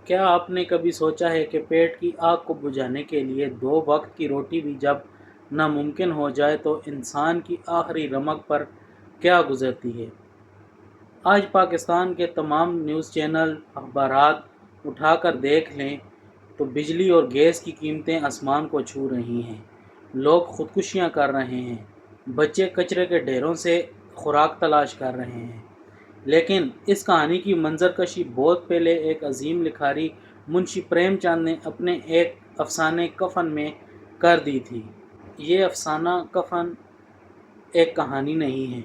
کیا آپ نے کبھی سوچا ہے کہ پیٹ کی آگ کو بجھانے کے لیے 2 وقت کی روٹی بھی جب ناممکن ہو جائے تو انسان کی آخری رمق پر کیا گزرتی ہے؟ آج پاکستان کے تمام نیوز چینل، اخبارات اٹھا کر دیکھ لیں تو بجلی اور گیس کی قیمتیں آسمان کو چھو رہی ہیں۔ لوگ خودکشیاں کر رہے ہیں، بچے کچرے کے ڈھیروں سے خوراک تلاش کر رہے ہیں۔ لیکن اس کہانی کی منظر کشی بہت پہلے ایک عظیم لکھاری منشی پریم چند نے اپنے ایک افسانے کفن میں کر دی تھی۔ یہ افسانہ کفن ایک کہانی نہیں ہے،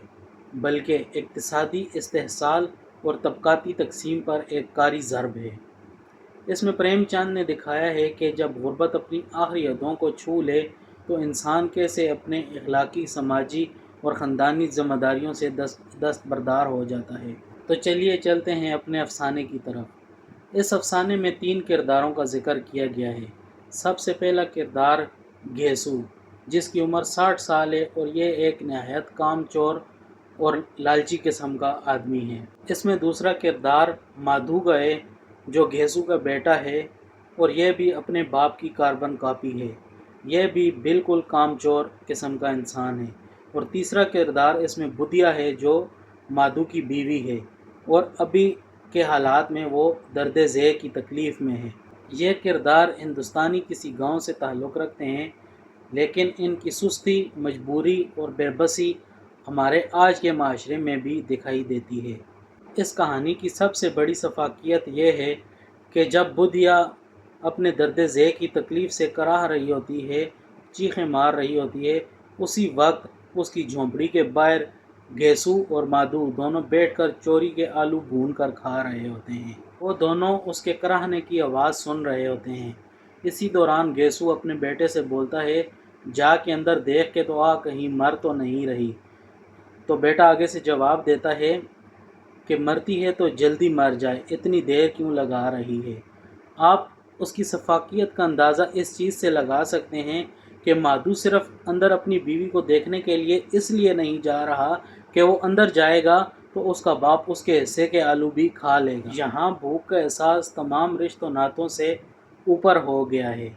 بلکہ اقتصادی استحصال اور طبقاتی تقسیم پر ایک کاری ضرب ہے۔ اس میں پریم چند نے دکھایا ہے کہ جب غربت اپنی آخری حدوں کو چھو لے تو انسان کیسے اپنے اخلاقی، سماجی اور خاندانی ذمہ داریوں سے دستبردار ہو جاتا ہے۔ تو چلیے چلتے ہیں اپنے افسانے کی طرف۔ اس افسانے میں 3 کرداروں کا ذکر کیا گیا ہے۔ سب سے پہلا کردار گھیسو، جس کی عمر 60 سال ہے اور یہ ایک نہایت کام چور اور لالچی قسم کا آدمی ہے۔ اس میں دوسرا کردار مادھو ہے، جو گھیسو کا بیٹا ہے اور یہ بھی اپنے باپ کی کاربن کاپی ہے۔ یہ بھی بالکل کام چور قسم کا انسان ہے۔ اور تیسرا کردار اس میں بدھیا ہے، جو مادھو کی بیوی ہے اور ابھی کے حالات میں وہ درد ذیل کی تکلیف میں ہے۔ یہ کردار ہندوستانی کسی گاؤں سے تعلق رکھتے ہیں، لیکن ان کی سستی، مجبوری اور بے بسی ہمارے آج کے معاشرے میں بھی دکھائی دیتی ہے۔ اس کہانی کی سب سے بڑی شفافیت یہ ہے کہ جب بدھیا اپنے درد ذیل کی تکلیف سے کراہ رہی ہوتی ہے، چیخیں مار رہی ہوتی ہے، اسی وقت اس کی جھونپڑی کے باہر گھیسو اور مادھو دونوں بیٹھ کر چوری کے آلو بھون کر کھا رہے ہوتے ہیں۔ وہ دونوں اس کے کراہنے کی آواز سن رہے ہوتے ہیں۔ اسی دوران گھیسو اپنے بیٹے سے بولتا ہے، جا کے اندر دیکھ کے تو آ، کہیں مر تو نہیں رہی۔ تو بیٹا آگے سے جواب دیتا ہے کہ مرتی ہے تو جلدی مر جائے، اتنی دیر کیوں لگا رہی ہے۔ آپ اس کی شفافیت کا اندازہ اس چیز سے لگا سکتے ہیں کہ مادھو صرف اندر اپنی بیوی کو دیکھنے کے لیے اس لیے نہیں جا رہا کہ وہ اندر جائے گا تو اس کا باپ اس کے حصے کے آلو بھی کھا لے گا۔ یہاں بھوک کا احساس تمام رشتوں و ناتوں سے اوپر ہو گیا ہے۔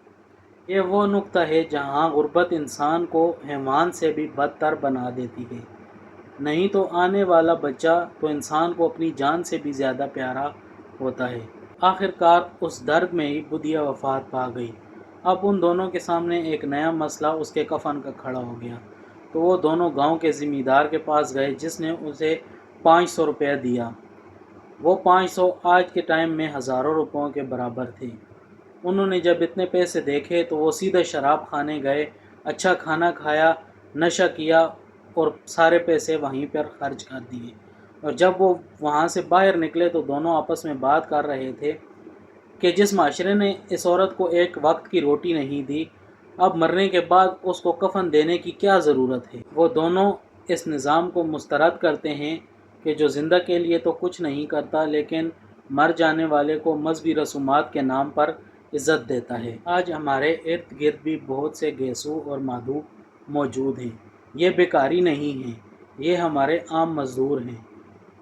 یہ وہ نقطہ ہے جہاں غربت انسان کو حیوان سے بھی بدتر بنا دیتی ہے۔ نہیں تو آنے والا بچہ تو انسان کو اپنی جان سے بھی زیادہ پیارا ہوتا ہے۔ آخر کار اس درد میں ہی بدھیا وفات پا گئی۔ اب ان دونوں کے سامنے ایک نیا مسئلہ اس کے کفن کا کھڑا ہو گیا۔ تو وہ دونوں گاؤں کے زمیندار کے پاس گئے، جس نے اسے 500 روپے دیا۔ وہ 500 آج کے ٹائم میں ہزاروں روپوں کے برابر تھے۔ انہوں نے جب اتنے پیسے دیکھے تو وہ سیدھے شراب خانے گئے، اچھا کھانا کھایا، نشہ کیا اور سارے پیسے وہیں پر خرچ کر دیے۔ اور جب وہ وہاں سے باہر نکلے تو دونوں آپس میں بات کر رہے تھے کہ جس معاشرے نے اس عورت کو 1 وقت کی روٹی نہیں دی، اب مرنے کے بعد اس کو کفن دینے کی کیا ضرورت ہے۔ وہ دونوں اس نظام کو مسترد کرتے ہیں کہ جو زندہ کے لیے تو کچھ نہیں کرتا، لیکن مر جانے والے کو مذہبی رسومات کے نام پر عزت دیتا ہے۔ آج ہمارے ارد گرد بھی بہت سے گھیسو اور مادھو موجود ہیں۔ یہ بیکاری نہیں ہیں، یہ ہمارے عام مزدور ہیں،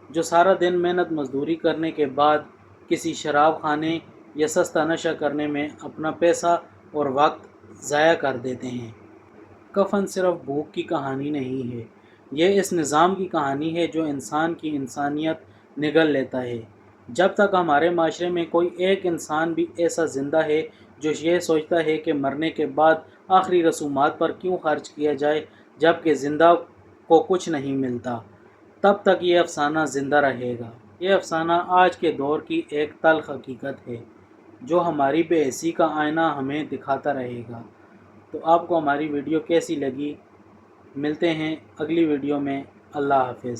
جو سارا دن محنت مزدوری کرنے کے بعد کسی شراب خانے یا سستا نشہ کرنے میں اپنا پیسہ اور وقت ضائع کر دیتے ہیں۔ کفن صرف بھوک کی کہانی نہیں ہے، یہ اس نظام کی کہانی ہے جو انسان کی انسانیت نگل لیتا ہے۔ جب تک ہمارے معاشرے میں کوئی ایک انسان بھی ایسا زندہ ہے جو یہ سوچتا ہے کہ مرنے کے بعد آخری رسومات پر کیوں خرچ کیا جائے جبکہ زندہ کو کچھ نہیں ملتا، تب تک یہ افسانہ زندہ رہے گا۔ یہ افسانہ آج کے دور کی ایک تلخ حقیقت ہے جو ہماری بے حسی کا آئینہ ہمیں دکھاتا رہے گا۔ تو آپ کو ہماری ویڈیو کیسی لگی؟ ملتے ہیں اگلی ویڈیو میں۔ اللہ حافظ۔